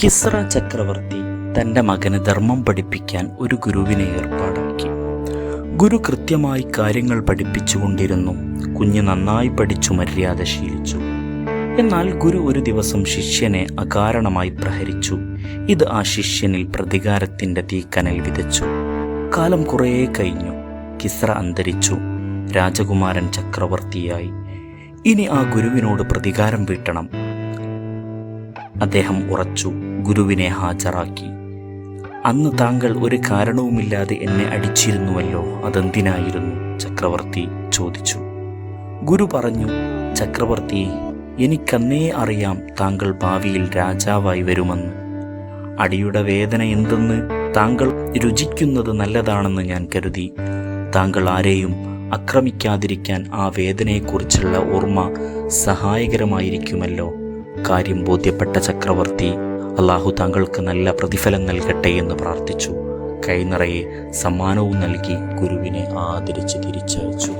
കിസ്ര ചക്രവർത്തി തൻ്റെ മകന് ധർമ്മം പഠിപ്പിക്കാൻ ഒരു ഗുരുവിനെ ഏർപ്പാടാക്കി. ഗുരു കൃത്യമായി കാര്യങ്ങൾ പഠിപ്പിച്ചുകൊണ്ടിരുന്നു. കുഞ്ഞ് നന്നായി പഠിച്ചു മര്യാദ ശീലിച്ചു. എന്നാൽ ഗുരു ഒരു ദിവസം ശിഷ്യനെ അകാരണമായി പ്രഹരിച്ചു. ഇത് ആ ശിഷ്യനിൽ പ്രതികാരത്തിൻ്റെ തീക്കനൽ വിതച്ചു. കാലം കുറേ കഴിഞ്ഞു. കിസ്ര അന്തരിച്ചു. രാജകുമാരൻ ചക്രവർത്തിയായി. ഇനി ആ ഗുരുവിനോട് പ്രതികാരം വീട്ടണം. അദ്ദേഹം ഉറച്ചു. ഗുരുവിനെ ഹാജരാക്കി. അന്ന് താങ്കൾ ഒരു കാരണവുമില്ലാതെ എന്നെ അടിച്ചിരുന്നുവല്ലോ, അതെന്തിനായിരുന്നു? ചക്രവർത്തി ചോദിച്ചു. ഗുരു പറഞ്ഞു, ചക്രവർത്തി, എനിക്കന്നേ അറിയാം താങ്കൾ ഭാവിയിൽ രാജാവായി വരുമെന്ന്. അടിയുടെ വേദന എന്തെന്ന് താങ്കൾ രുചിക്കുന്നത് നല്ലതാണെന്ന് ഞാൻ കരുതി. താങ്കൾ ആരെയും ആക്രമിക്കാതിരിക്കാൻ ആ വേദനയെക്കുറിച്ചുള്ള ഓർമ്മ സഹായകരമായിരിക്കുമല്ലോ. കാര്യം ബോധ്യപ്പെട്ട ചക്രവർത്തി അള്ളാഹു താങ്കൾക്ക് നല്ല പ്രതിഫലം നൽകട്ടെ എന്ന് പ്രാർത്ഥിച്ചു. കൈനിറയെ സമ്മാനവും നൽകി ഗുരുവിനെ ആദരിച്ച് തിരിച്ചയച്ചു.